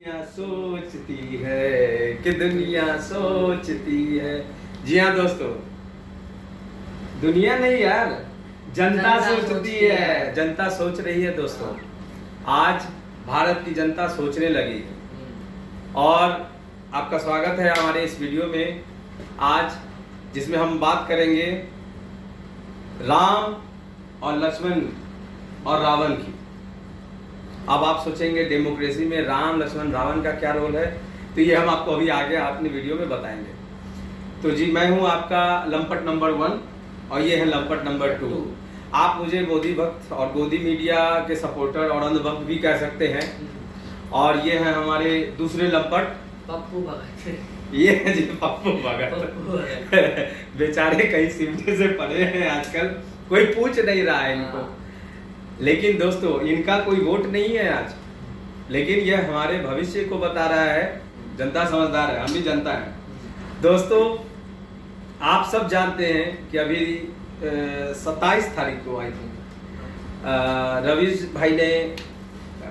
दुनिया सोचती है कि दुनिया सोचती है। जी हाँ दोस्तों, दुनिया नहीं यार, जनता सोचती है। जनता सोच रही है दोस्तों। आज भारत की जनता सोचने लगी है और आपका स्वागत है हमारे इस वीडियो में आज, जिसमें हम बात करेंगे राम और लक्ष्मण और रावण की। अब आप सोचेंगे डेमोक्रेसी में राम लक्ष्मण रावण का क्या रोल है, तो ये हम आपको अभी आगे अपनी वीडियो में बताएंगे। तो जी, मैं हूं आपका लंपट नंबर 1 और ये है लंपट नंबर 2। आप मुझे मोदी भक्त और गोदी मीडिया के सपोर्टर और अंधभक्त भी कह सकते हैं। और ये है हमारे दूसरे लंपट पप्पू भगत। ये है जी पप्पू भगत। बेचारे कहीं सिमटे से पड़े हैं आजकल, कोई पूछ नहीं रहा है इनको। लेकिन दोस्तों, इनका कोई वोट नहीं है आज, लेकिन यह हमारे भविष्य को बता रहा है। जनता समझदार है, हम भी जनता है। दोस्तों, आप सब जानते हैं कि अभी 27 तारीख को आई थी रवीश भाई ने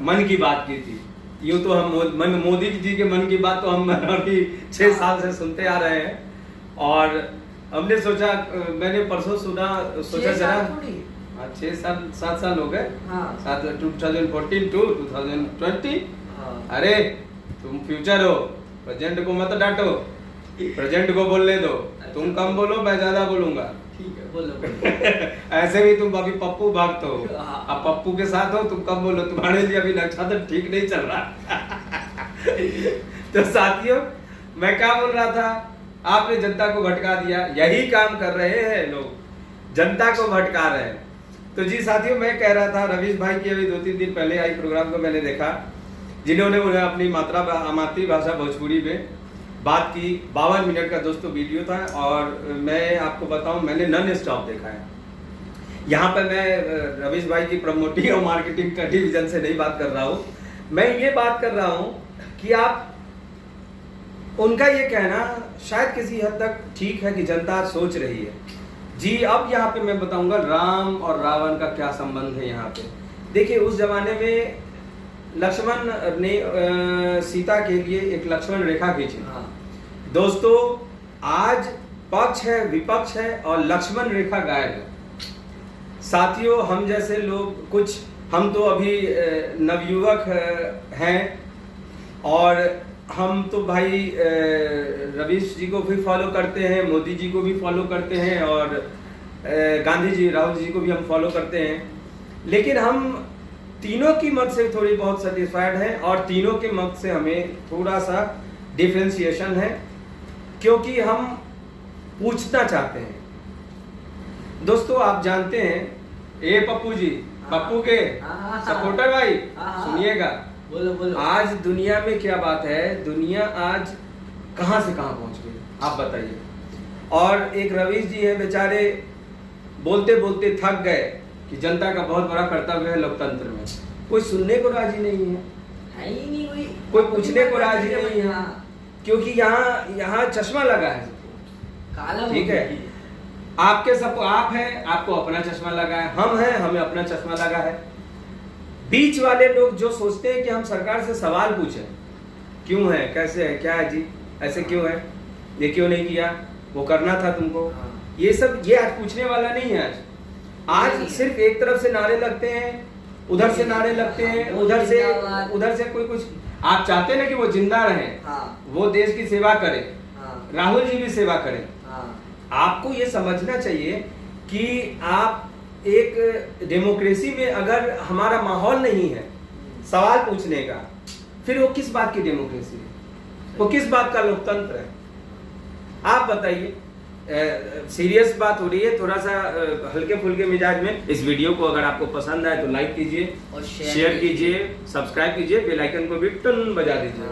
मन की बात की थी। यूं तो हम मोदी जी के मन की बात तो हम अभी 6 साल से सुनते आ रहे हैं और हमने सोचा, मैंने परसों सोचा जरा 7 साल हो गए। 2014 to 2020। अरे तुम फ्यूचर हो, प्रेजेंट को मत डांटो, प्रेजेंट को बोलने दो। तुम कम बोलो, मैं ज्यादा बोलूंगा। ठीक है, बोलो। ऐसे भी तुम अभी पप्पू भक्त हो, अब पप्पू के साथ हो, तुम कम बोलो, तुम्हारे लिए अभी नक्षत्र ठीक नहीं चल रहा। तो साथियों, मैं क्या बोल रहा था, आपने जनता को भटका दिया। यही काम कर रहे हैं लोग, जनता को भटका रहे हैं। तो जी साथियों, मैं कह रहा था रवीश भाई की अभी 2-3 दिन पहले आई प्रोग्राम को मैंने देखा, जिन्होंने उन्हें अपनी मातृभाषा भोजपुरी में बात की। 52 मिनट का दोस्तों वीडियो था और मैं आपको बताऊं, मैंने नॉन स्टॉप देखा है। यहाँ पर मैं रवीश भाई की प्रमोटिंग और मार्केटिंग का डिवीजन से नहीं बात कर रहा हूँ। मैं ये बात कर रहा हूँ कि आप, उनका ये कहना शायद किसी हद तक ठीक है कि जनता सोच रही है। जी, अब यहाँ पे मैं बताऊंगा राम और रावण का क्या संबंध है। यहाँ पे देखिए, उस जमाने में लक्ष्मण ने सीता के लिए एक लक्ष्मण रेखा खींची। दोस्तों, आज पक्ष है, विपक्ष है और लक्ष्मण रेखा गायब है। साथियों, हम जैसे लोग कुछ, हम तो अभी नवयुवक हैं और हम तो भाई रवीश जी को भी फॉलो करते हैं, मोदी जी को भी फॉलो करते हैं और गांधी जी, राहुल जी को भी हम फॉलो करते हैं। लेकिन हम तीनों की मत से थोड़ी बहुत सेटिस्फाइड हैं और तीनों के मत से हमें थोड़ा सा डिफरेंशिएशन है, क्योंकि हम पूछना चाहते हैं। दोस्तों, आप जानते हैं, ए पप्पू जी, पप्पू के सपोर्टर भाई, सुनिएगा, बोलो। आज दुनिया में क्या बात है, दुनिया आज कहां से कहां पहुंच गई, आप बताइए। और एक रवीश जी है, बेचारे बोलते बोलते थक गए कि जनता का बहुत बड़ा कर्तव्य है लोकतंत्र में। कोई सुनने को राजी नहीं है, कोई पूछने को राजी नहीं है, क्योंकि यहाँ चश्मा लगा है सबको। ठीक है, आपके सबको, आप हैं, आपको अपना चश्मा लगा है, हम हैं, हमें अपना चश्मा लगा है। बीच वाले लोग जो सोचते हैं कि हम सरकार से सवाल पूछें, क्यों है, कैसे है, क्या है जी, ऐसे क्यों है, ये क्यों नहीं किया, वो करना था तुमको, ये सब, ये आज पूछने वाला नहीं है। आज सिर्फ एक तरफ से नारे लगते हैं, उधर से नारे लगते हैं, उधर से कोई कुछ। आप चाहते ना कि वो जिंदा रहे, वो देश की सेवा करे, राहुल जी भी सेवा करें। आपको ये समझना चाहिए कि आप एक डेमोक्रेसी में अगर हमारा माहौल नहीं है सवाल पूछने का, फिर वो किस बात की डेमोक्रेसी है, वो किस बात का लोकतंत्र है, आप बताइए। सीरियस बात हो रही है, थोड़ा सा हल्के फुल्के मिजाज में। इस वीडियो को अगर आपको पसंद आए तो लाइक कीजिए और शेयर कीजिए, सब्सक्राइब कीजिए, बेल आइकन को भी टन बजा दीजिए।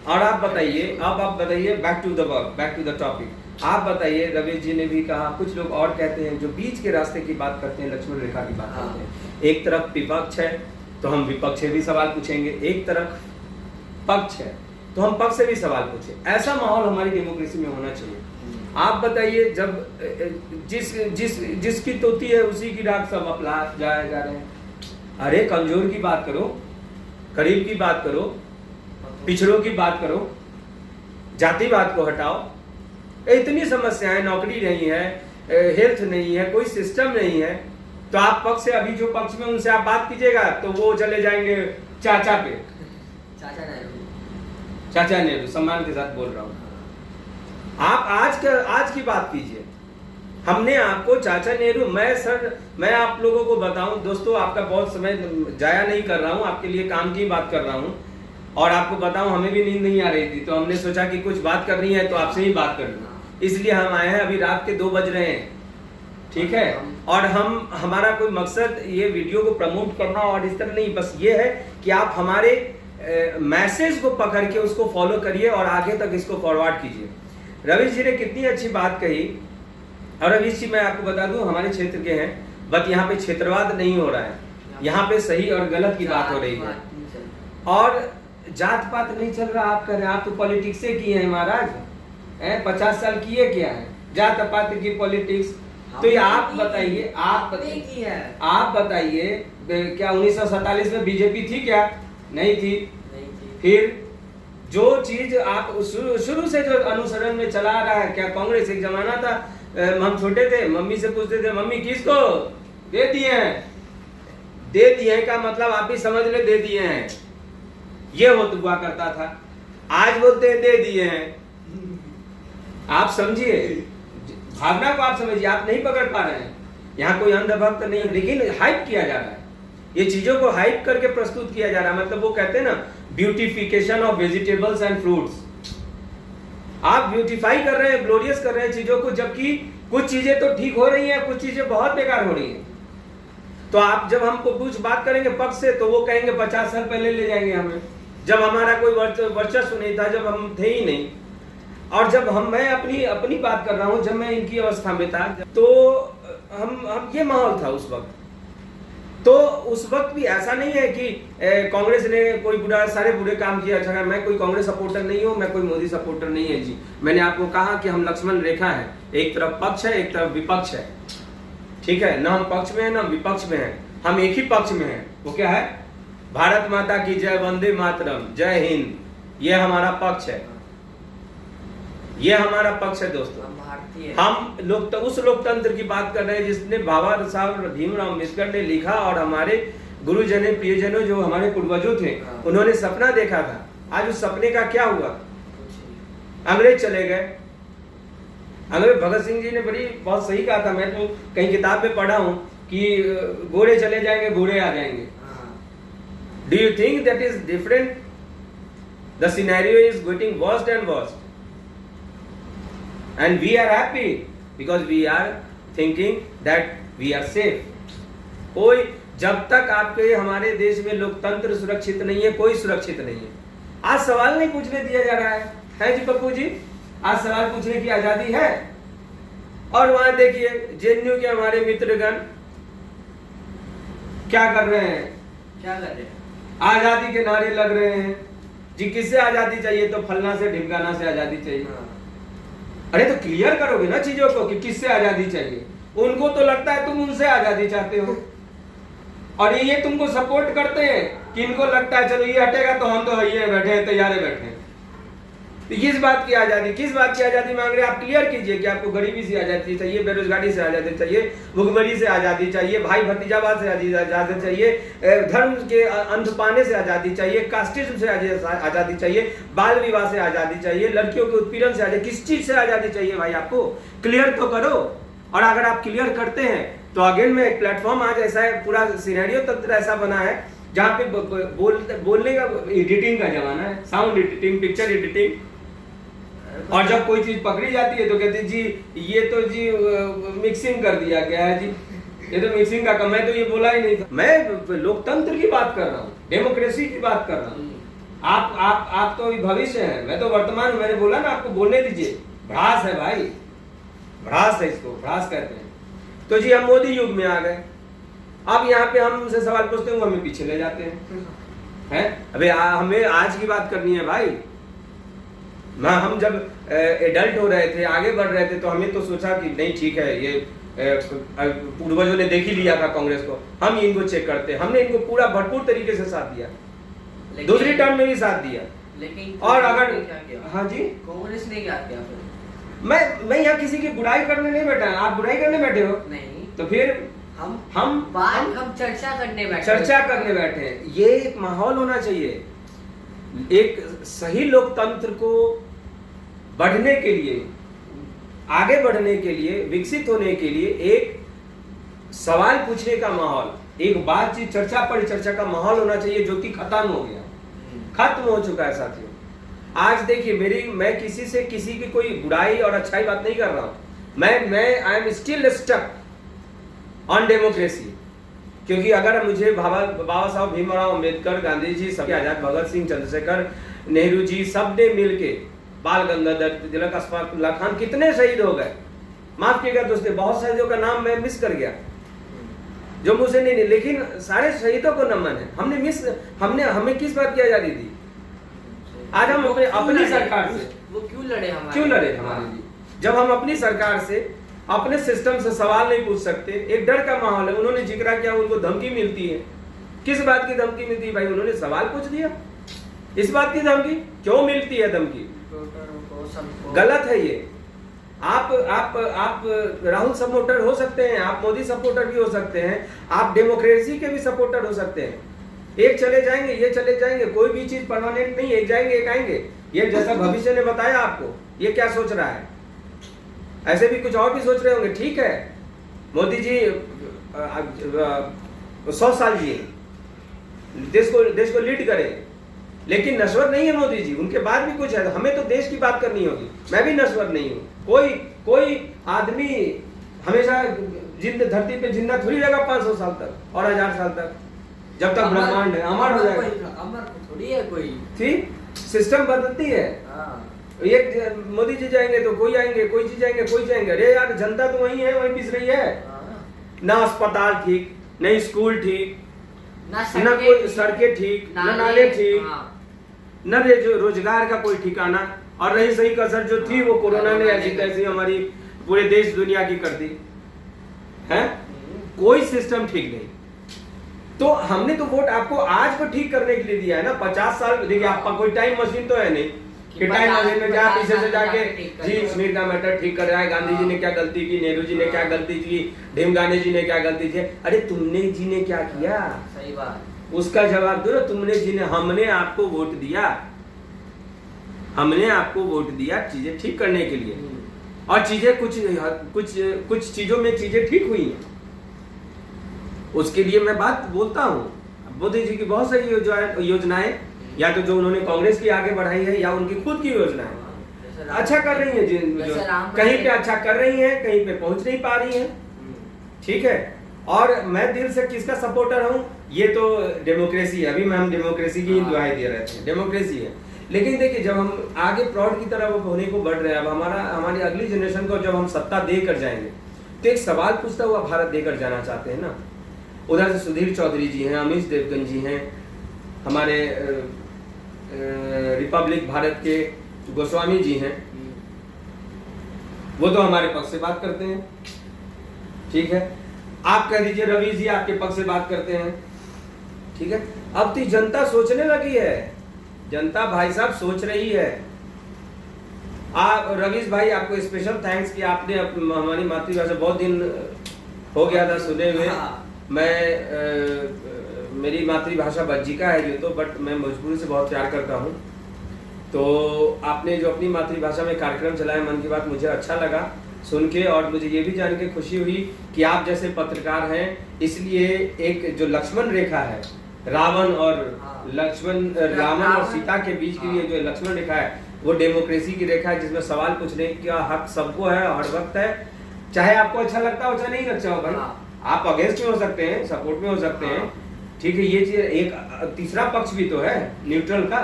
और आप बताइए, अब आप बताइए, back to the work, back to the topic. आप बताइए, रवीश जी ने भी कहा, कुछ लोग और कहते हैं जो बीच के रास्ते की बात करते हैं, लक्ष्मण रेखा की बात करते हैं। एक तरफ विपक्ष है तो हम विपक्ष से भी सवाल पूछेंगे, एक तरफ पक्ष है तो हम पक्ष से भी सवाल पूछें। ऐसा माहौल हमारी डेमोक्रेसी में होना चाहिए। आप बताइए, जब जिसकी तोती है उसी की राख सब अपना जा रहे हैं। अरे कमजोर की बात करो, करीब की बात करो, पिछड़ों की बात करो, जातिवाद को हटाओ। इतनी समस्याएं, नौकरी नहीं है, हेल्थ नहीं है, कोई सिस्टम नहीं है, तो आप पक्ष से अभी जो पक्ष में उनसे आप बात कीजिएगा तो वो चले जाएंगे चाचा पे। चाचा नेहरू, सम्मान के साथ बोल रहा हूँ। आप आज की बात कीजिए। हमने आपको चाचा नेहरू, मैं आप लोगों को बताऊं दोस्तों, आपका बहुत समय जाया नहीं कर रहा हूं, आपके लिए काम की बात कर रहा हूं। और आपको बताऊं, हमें भी नींद नहीं आ रही थी, तो हमने सोचा कि कुछ बात करनी है तो आपसे ही बात कर लूं, इसलिए हम आए हैं। अभी रात के 2 बज रहे हैं, ठीक है। और हमारा कोई मकसद ये वीडियो को प्रमोट करना और इस तरह नहीं, बस ये है कि आप हमारे मैसेज को पकड़ के उसको फॉलो करिए और आगे तक इसको फॉरवर्ड कीजिए। रवीश जी ने कितनी अच्छी बात कही। और रवीश जी, मैं आपको बता दूं, हमारे क्षेत्र के हैं, बट यहाँ पे क्षेत्रवाद नहीं हो रहा है, यहाँ पे सही और गलत की बात हो रही है, और जात पात नहीं चल रहा। आप कह रहे हैं आप तो पॉलिटिक्स से किए हैं महाराज, 50 साल किए क्या है जात पात की पॉलिटिक्स। तो ये आप बताइए, आप बताइए, क्या 1947 में बीजेपी थी क्या? नहीं थी। फिर जो चीज आप शुरू से जो अनुसरण में चला रहा है, क्या कांग्रेस? एक जमाना था, हम छोटे थे, मम्मी से पूछते थे, मम्मी किसको दे दिए हैं? दे दिए का मतलब आप ही समझ ले, दे दिए हैं, ये हुआ करता था। आज बोलते हैं दे दिए हैं। आप समझिए, भावना को आप समझिए, आप नहीं पकड़ पा रहे हैं। यहाँ कोई अंधभक्त नहीं, लेकिन हाइप किया जा रहा है, ये चीजों को हाइप करके प्रस्तुत किया जा रहा है। मतलब वो कहते हैं ना, beautification of vegetables and fruits. आप ब्यूटीफाई कर रहे हैं, ग्लोरियस कर रहे हैं चीजों को, जबकि कुछ चीजें तो ठीक हो रही हैं, कुछ चीजें बहुत बेकार हो रही हैं। तो आप जब हमको कुछ बात करेंगे पक्ष से, तो वो कहेंगे 50 साल पहले ले जाएंगे हमें, जब हमारा कोई वर्चस्व नहीं था, जब हम थे ही नहीं। और जब मैं अपनी बात कर रहा हूं, जब मैं इनकी अवस्था में था, तो हम ये माहौल था उस वक्त। तो उस वक्त भी ऐसा नहीं है कि कांग्रेस ने कोई सारे बुरे काम किए। अच्छा, मैं कोई कांग्रेस सपोर्टर नहीं हूं, मैं कोई मोदी सपोर्टर नहीं है जी। मैंने आपको कहा कि हम लक्ष्मण रेखा है, एक तरफ पक्ष है, एक तरफ विपक्ष है, ठीक है ना। हम पक्ष में है ना विपक्ष में है, हम एक ही पक्ष में है। वो क्या है? भारत माता की जय, वंदे मातरम, जय हिंद, ये हमारा पक्ष है, ये हमारा पक्ष है दोस्तों। हम लोग उस लोकतंत्र की बात कर रहे हैं जिसने बाबा साहब भीमराव अम्बेडकर ने लिखा, और हमारे गुरुजनों प्रियजनों जो हमारे पूर्वजों थे, उन्होंने सपना देखा था। आज उस सपने का क्या हुआ? अंग्रेज चले गए। अंग्रेज, भगत सिंह जी ने बहुत सही कहा था, मैं तो कहीं किताब में पढ़ा हूं कि गोरे चले जाएंगे, बूढ़े आ जाएंगे। Do you think that is different? The scenario is getting worst and worst, and we are happy because we are thinking that we are safe। कोई, जब तक आपके हमारे देश में लोकतंत्र सुरक्षित नहीं है, कोई सुरक्षित नहीं है। आज सवाल नहीं पूछने दिया जा रहा है जी पप्पू जी, आज सवाल पूछने की आजादी है। और वहां देखिए जेएनयू के हमारे मित्रगण क्या कर रहे हैं? आजादी के नारे लग रहे हैं जी। किससे आजादी चाहिए? तो फलना से ढिमकाना से आजादी चाहिए। अरे तो क्लियर करोगे ना चीजों को कि किससे आजादी चाहिए। उनको तो लगता है तुम उनसे आजादी चाहते हो, और ये तुमको सपोर्ट करते हैं कि इनको लगता है चलो ये हटेगा तो हम तो ये बैठे हैं, तैयार बैठे हैं। तो किस बात की आजादी, किस बात की आजादी मांग रहे हैं? आप क्लियर कीजिए कि आपको गरीबी से आजादी चाहिए, बेरोजगारी से आजादी चाहिए, भुखमरी से आजादी चाहिए, भाई भतीजावाद से आजादी चाहिए, धर्म के अंत पाने से आजादी चाहिए, कास्टिज्म से आजादी चाहिए, बाल विवाह से आजादी चाहिए, लड़कियों के उत्पीड़न से आजादी, किस चीज से आजादी चाहिए भाई? आपको क्लियर तो करो। और अगर आप क्लियर करते हैं तो अगेन में एक प्लेटफॉर्म आज ऐसा है, पूरा सिनेरियो तंत्र ऐसा बना है जहाँ पे बोलने का, एडिटिंग का जमाना है, साउंड एडिटिंग, पिक्चर एडिटिंग। और जब कोई चीज पकड़ी जाती है तो कहते जी ये तो जी मिक्सिंग कर दिया गया है जी, ये तो मिक्सिंग का काम। मैं तो ये बोला ही नहीं था। मैं लोकतंत्र की बात कर रहा हूँ, डेमोक्रेसी की बात कर रहा हूँ। आप तो भविष्य है, मैं तो वर्तमान। मैंने बोला ना आपको बोलने दीजिए। भ्रास है भाई, भ्रास है, इसको भ्रास कहते हैं। तो जी हम मोदी युग में आ गए। अब यहाँ पे हम उनसे सवाल पूछते हैं, वो हमें पीछे ले जाते हैं। अबे हमें आज की बात करनी है भाई। हम जब एडल्ट हो रहे थे, आगे बढ़ रहे थे, तो हमें तो सोचा कि नहीं ठीक है, ये पूर्वजों ने देख ही लिया था कांग्रेस को, हम इनको चेक करते हैं। हमने इनको पूरा भरपूर तरीके से साथ दिया, दूसरी टर्म में भी साथ दिया। लेकिन और अगर कांग्रेस ने क्या किया? हाँ जी, कांग्रेस ने क्या किया फिर? मैं यहाँ किसी की बुराई करने नहीं बैठा, आप बुराई करने बैठे हो नहीं, तो फिर हम चर्चा करने बैठे चर्चा करने बैठे हैं। ये एक माहौल होना चाहिए। एक सही लोकतंत्र को बढ़ने के लिए, आगे बढ़ने के लिए, विकसित होने के लिए एक सवाल पूछने का माहौल, एक बातचीत, चर्चा परिचर्चा का माहौल होना चाहिए, जो कि खत्म हो गया, खत्म हो चुका है साथियों। आज देखिए, मैं किसी से किसी की कोई बुराई और अच्छाई बात नहीं कर रहा हूं। मैं I am still stuck on democracy, क्योंकि अगर मुझे बाबा साहब भीमराव अंबेडकर, गांधी जी, सबके आजाद, भगत सिंह, चंद्रशेखर, नेहरू जी, सब ने मिलके, बाल गंगाधर तिलक, अशफाक उल्लाह खान, कितने शहीद हो गए। माफ कीजिएगा दोस्तों, बहुत शहीदों का नाम मैं मिस कर गया जो मुझसे नहीं, लेकिन सारे शहीदों को नमन है। हमें किस बात की आजादी दी? आज हम अपनी सरकार से वो क्यों लड़े हमारे लिए? जब हम अपनी सरकार से, अपने सिस्टम से सवाल नहीं पूछ सकते, एक डर का माहौल है। उन्होंने जिक्र किया उनको धमकी मिलती है। किस बात की धमकी मिलती है भाई? उन्होंने सवाल पूछ दिया, इस बात की धमकी क्यों मिलती है? धमकी गलत है ये। आप राहुल सपोर्टर हो सकते हैं, आप मोदी सपोर्टर भी हो सकते हैं, आप डेमोक्रेसी के भी सपोर्टर हो सकते हैं। एक चले जाएंगे, ये चले जाएंगे, कोई भी चीज परमानेंट नहीं, एक जाएंगे एक आएंगे। ये जैसा भविष्य ने बताया आपको, ये क्या सोच रहा है, ऐसे भी कुछ और भी सोच रहे होंगे। ठीक है, मोदी जी 100 साल जिए, देश को लीड करें, लेकिन नश्वर नहीं है मोदी जी, उनके बाद भी कुछ है। हमें तो देश की बात करनी होगी। मैं भी नश्वर नहीं हूँ। कोई आदमी हमेशा धरती पे जिंदा थोड़ी रहेगा 500 साल तक और 1000 साल तक, जब तक ब्रह्मांड है, अमर हो जाएगा। अमर थोड़ी है कोई, ठीक, सिस्टम बदलती है। एक मोदी जी जाएंगे तो कोई आएंगे, कोई जी जाएंगे, कोई जाएंगे। अरे यार, जनता तो वही है, वही पिस रही है। ना अस्पताल ठीक, न स्कूल ठीक, न कोई सड़कें ठीक, न नाले ठीक, न रोजगार का कोई ठिकाना। और रही सही कसर जो थी वो कोरोना ने ऐसी तैसी हमारी पूरे देश दुनिया की कर दी है। कोई सिस्टम ठीक नहीं। तो हमने तो वोट आपको आज को ठीक करने के लिए दिया है ना। 50 साल देखिए, आपका कोई टाइम मशीन तो है नहीं कि टाइम मशीन में क्या पीछे से जाके जी कश्मीर का मैटर ठीक कर रहा है। गांधी जी ने क्या गलती की, नेहरू जी ने क्या गलती की, ढीमगाने जी ने क्या गलती की। अरे तुमने जी ने क्या किया, सही बात, उसका जवाब दो ना। तुमने जी ने, हमने आपको वोट दिया, हमने आपको वोट दिया चीजें ठीक करने के लिए, और चीजें कुछ चीजों में चीजें ठीक हुई हैं। उसके लिए मैं बात बोलता हूँ। मोदी जी की बहुत सारी योजनाएं, या तो जो उन्होंने कांग्रेस की आगे बढ़ाई है, या उनकी खुद की योजनाएं अच्छा कर रही हैं। कहीं पे अच्छा कर रही हैं, कहीं पे पहुंच नहीं पा रही हैं। ठीक है, और मैं दिल से किसका सपोर्टर हूँ, ये तो डेमोक्रेसी है। अभी हम डेमोक्रेसी की ही दुआई दे रहे थे, डेमोक्रेसी है। लेकिन देखिए, जब हम आगे प्रौढ़ की तरफ होने को बढ़ रहे हैं, अब हमारी अगली जनरेशन को जब हम सत्ता देकर जाएंगे, तो एक सवाल पूछता हुआ भारत देकर जाना चाहते हैं ना। उधर से सुधीर चौधरी जी हैं, अमीश देवगन जी हैं, हमारे रिपब्लिक भारत के गोस्वामी जी हैं, वो तो हमारे पक्ष से बात करते हैं। ठीक है, आप कह दीजिए रवि जी आपके पक्ष से बात करते हैं। ठीक है, अब तो जनता सोचने लगी है, जनता भाई साहब सोच रही है। आप रवीश भाई, आपको स्पेशल थैंक्स कि आपने हमारी मातृभाषा, बहुत दिन हो गया था सुने हुए। मैं मेरी मातृभाषा बज्जिका है ये तो, बट मैं भोजपुरी से बहुत प्यार करता हूँ। तो आपने जो अपनी मातृभाषा में कार्यक्रम चलाया मन की बात, मुझे अच्छा लगा सुन के, और मुझे ये भी जान के खुशी हुई कि आप जैसे पत्रकार हैं, इसलिए एक जो लक्ष्मण रेखा है, रावण और सीता के बीच के लिए जो लक्ष्मण रेखा है, वो डेमोक्रेसी की रेखा है, जिसमें सवाल पूछने का हक सबको है, हर वक्त है। चाहे आपको अच्छा लगता हो चाहे नहीं लगता हो भाई, आप अगेंस्ट में हो सकते हैं, सपोर्ट में हो सकते हैं। ठीक है, ये चीज एक तीसरा पक्ष भी तो है न्यूट्रल का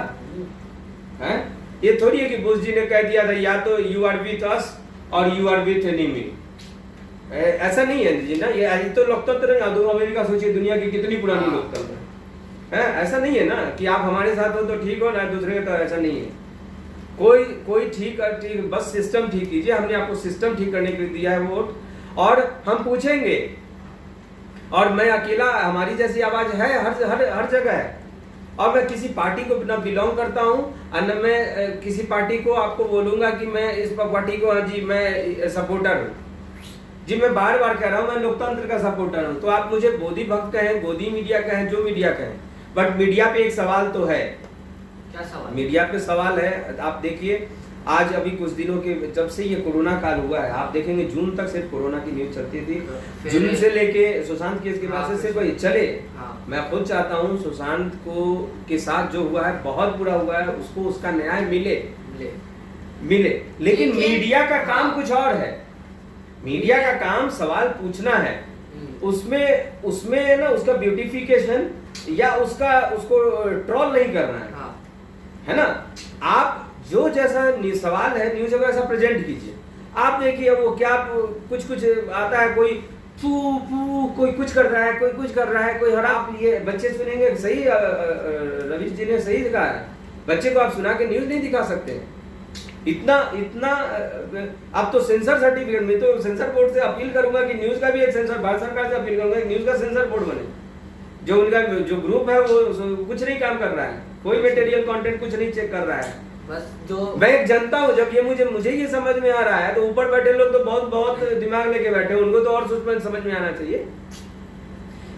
है। ये थोड़ी है कि बुश जी ने कह दिया था या तो यू आर विथ अस और यू आर विथ एनिमी, ऐसा नहीं है जी ना। ये तो लोकतंत्र है। अमेरिका सोचिए, दुनिया की कितनी पुरानी लोकतंत्र है। ऐसा नहीं है ना कि आप हमारे साथ हो तो ठीक हो ना, दूसरे तो ऐसा नहीं है। कोई ठीक, बस सिस्टम ठीक कीजिए। हमने आपको सिस्टम ठीक करने के लिए दिया है वोट, और हम पूछेंगे। और मैं अकेला, हमारी जैसी आवाज है हर जगह है, और मैं किसी पार्टी को ना बिलोंग करता हूँ और न मैं किसी पार्टी को आपको बोलूंगा कि मैं इस पार्टी को, हाँ जी मैं सपोर्टर हूँ जी। मैं बार बार कह रहा हूँ मैं लोकतंत्र का सपोर्टर हूँ। तो आप मुझे गोदी भक्त कहें, गोदी मीडिया कहें, जो मीडिया कहें, बट मीडिया पे एक सवाल तो है। क्या सवाल? मीडिया पे सवाल है। आप देखिए आज अभी कुछ दिनों के जब से ये कोरोना काल हुआ है, आप देखेंगे जून तक सिर्फ कोरोना की न्यूज चलती थी। जून से लेके सुशांत केस के बाद से सिर्फ चले। मैं खुद चाहता हूँ सुशांत को के साथ जो हुआ है बहुत बुरा हुआ है, उसको उसका न्याय मिले। लेकिन मीडिया का काम कुछ और है। मीडिया का काम सवाल पूछना है, उसमें ना उसका ब्यूटिफिकेशन या उसको ट्रोल नहीं करना है ना। आप जो जैसा सवाल है न्यूज को ऐसा प्रेजेंट कीजिए। आप देखिए वो क्या कुछ आता है, कोई कोई कुछ कर रहा है, कोई कुछ कर रहा है, कोई। और आप ये बच्चे सुनेंगे, सही रवीश जी ने सही कहा है, बच्चे को आप सुना के न्यूज नहीं दिखा सकते। इतना अब तो सेंसर सर्टिफिकेट में तो सेंसर बोर्ड से अपील करूंगा कि न्यूज का भी एक सेंसर, भारत सरकार से अपील करूंगा न्यूज का सेंसर बोर्ड बने। जो उनका जो ग्रुप है वो कुछ नहीं काम कर रहा है, कोई मटेरियल कंटेंट कुछ नहीं चेक कर रहा है। बस जो मैं एक जनता हूँ, जब ये मुझे ये समझ में आ रहा है तो ऊपर बैठे लोग तो बहुत दिमाग लेके बैठे, उनको तो और सस्पेंस समझ में आना चाहिए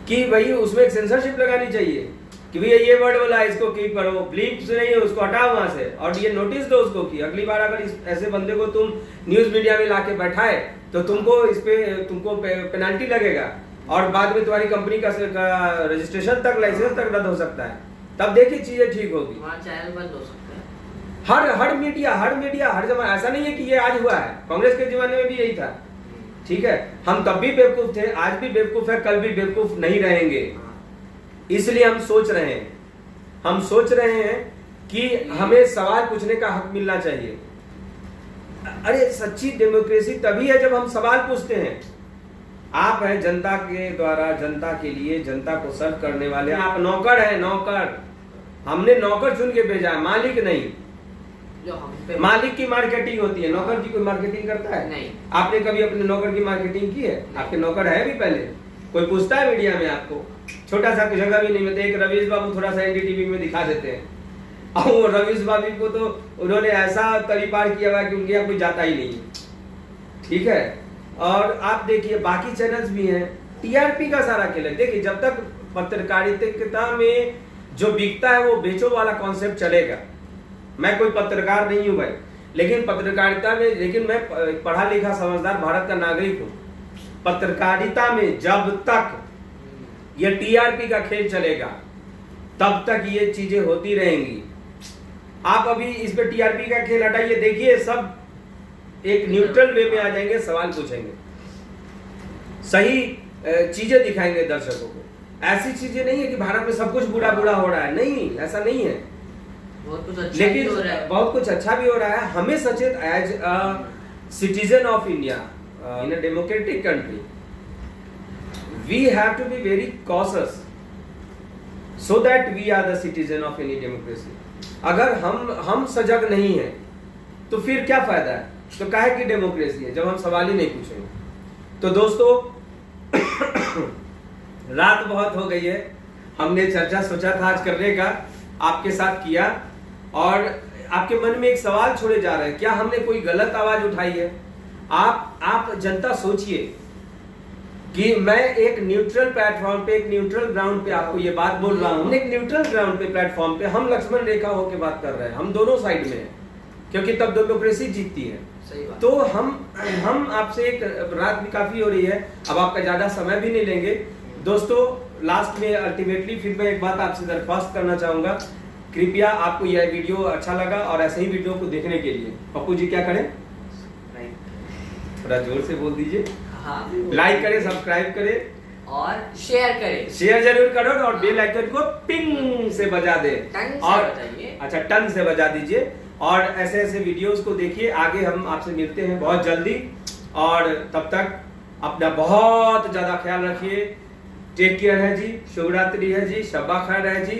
कि भाई उसमें एक सेंसरशिप लगानी चाहिए कि भैया ये वर्ड बोला है इसको कीप करो, ब्लीप से नहीं है उसको हटाओ वहां से, और ये नोटिस दो उसको कि अगली बार अगर ऐसे बंदे को तुम न्यूज मीडिया में लाके बैठाए तो तुमको पेनल्टी लगेगा और बाद में तुम्हारी कंपनी का रजिस्ट्रेशन तक, लाइसेंस तक रद्द हो सकता है। तब देखिए चीजें ठीक होगी। चैनल बंद हो सकते हैं। हर मीडिया हर जमाना, ऐसा नहीं है कि ये आज हुआ है, कांग्रेस के जमाने में भी यही था। ठीक है, हम तब भी बेवकूफ थे, आज भी बेवकूफ है, कल भी बेवकूफ नहीं रहेंगे। इसलिए हम सोच रहे हैं कि हमें सवाल पूछने का हक मिलना चाहिए। अरे सच्ची डेमोक्रेसी तभी है जब हम सवाल पूछते हैं। आप हैं जनता के द्वारा, जनता के लिए, जनता को सर्व करने वाले। आप नौकर हैं, नौकर। हमने नौकर चुन के भेजा है, मालिक नहीं। मालिक की मार्केटिंग होती है, नौकर की कोई मार्केटिंग करता है? नहीं। आपने कभी अपने नौकर की मार्केटिंग की है? आपके नौकर है भी पहले? कोई पूछता है मीडिया में आपको? छोटा सा जगह भी नहीं मिलता। एक रवीश बाबू थोड़ा सा एनडीटीवी में दिखा देते हैं, और वो रवीश बाबू को तो उन्होंने ऐसा तरीपार किया हुआ कि उनके यहाँ कोई जाता ही नहीं है। ठीक है, और आप देखिए बाकी चैनल्स भी हैं, टीआरपी का सारा खेल है। देखिए जब तक पत्रकारिता में जो बिकता है वो बेचो वाला कॉन्सेप्ट चलेगा। मैं कोई पत्रकार नहीं हूं भाई, लेकिन पत्रकारिता में, लेकिन मैं पढ़ा लिखा समझदार भारत का नागरिक हूं। पत्रकारिता में जब तक ये टीआरपी का खेल चलेगा तब तक ये चीजें होती रहेंगी। आप अभी इस पे टीआरपी का खेल हटाइए, देखिए सब एक न्यूट्रल वे में आ जाएंगे, सवाल पूछेंगे, सही चीजें दिखाएंगे दर्शकों को। ऐसी चीजें नहीं है कि भारत में सब कुछ बुरा हो रहा है, नहीं, ऐसा नहीं है। बहुत कुछ अच्छा लेकिन बहुत कुछ अच्छा भी हो रहा है। हमें सचेत as a citizen of India in a democratic country we have to be very cautious so that we are the citizen of any democracy. अगर हम सजग नहीं हैं तो फिर क्या फायदा है? तो काहे की डेमोक्रेसी है जब हम सवाल ही नहीं पूछेंगे। तो दोस्तों रात बहुत हो गई है, हमने चर्चा सोचा था आज करने का, आपके साथ किया, और आपके मन में एक सवाल छोड़े जा रहे हैं, क्या हमने कोई गलत आवाज उठाई है? आप जनता सोचिए कि मैं एक न्यूट्रल प्लेटफॉर्म पे, एक न्यूट्रल ग्राउंड पे आपको ये बात बोल रहा हूँ। एक न्यूट्रल ग्राउंड पे, प्लेटफॉर्म पे हम लक्ष्मण रेखा होके बात कर रहे हैं, हम दोनों साइड में हैं, क्योंकि तब डेमोक्रेसी जीतती है। सही बात। तो हम आपसे, एक रात भी काफी हो रही है, अब आपका ज्यादा समय भी नहीं लेंगे दोस्तों। लास्ट में अल्टीमेटली फिर मैं एक बात आपसे दरख्वास्त करना चाहूंगा, कृपया आपको यह वीडियो अच्छा लगा और ऐसे ही वीडियो को देखने के लिए पप्पू जी क्या करें? थोड़ा जोर से बोल दीजिए। लाइक करें, सब्सक्राइब करें और शेयर करें। शेयर जरूर करो और बेल आइकन को पिंग से बजा दे, और अच्छा टन से बजा दीजिए। और ऐसे ऐसे वीडियोस को देखिए। आगे हम आपसे मिलते हैं बहुत जल्दी, और तब तक अपना बहुत ज्यादा ख्याल रखिए। टेक केयर है जी, शुभ रात्रि है जी, शब्बा खैर है जी,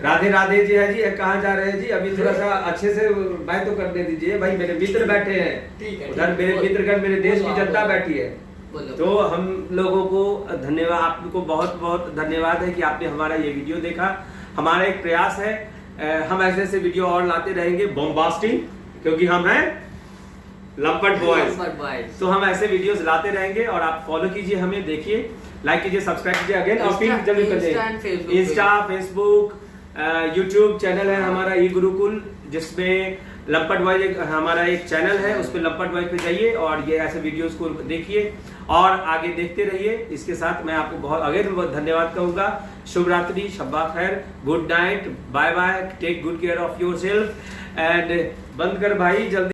राधे राधे जी है जी। कहाँ जा रहे हैं जी? अभी थोड़ा सा अच्छे से बाय तो करने दीजिए भाई, मेरे मित्र बैठे हैं उधर, मेरे मित्रगण, मेरे देश की जनता बैठी है। तो हम लोगों को धन्यवाद, आपको बहुत बहुत धन्यवाद है कि आपने हमारा ये वीडियो देखा। हमारा एक प्रयास है हम ऐसे ऐसे वीडियो और लाते रहेंगे बॉम्बास्टिंग, क्योंकि हम हैं लंपट बॉयज। Lumpert boys। तो हम ऐसे वीडियोस लाते रहेंगे और आप फॉलो कीजिए हमें, देखिए, लाइक कीजिए, सब्सक्राइब कीजिए। अगेन और पिन जल्दी कर दीजिए। इंस्टा, फेसबुक, यूट्यूब चैनल है हमारा ई गुरुकुल, जिसमें लंपट बॉयज हमारा एक चैनल है, उस पर लंपट बॉयज पे जाइए और ये ऐसे वीडियोस को देखिए और आगे देखते रहिए। इसके साथ मैं आपको बहुत धन्यवाद कहूंगा। शुभ रात्रि, शब्बा खैर, good night, bye bye, take good care of yourself and बंद कर भाई जल्दी।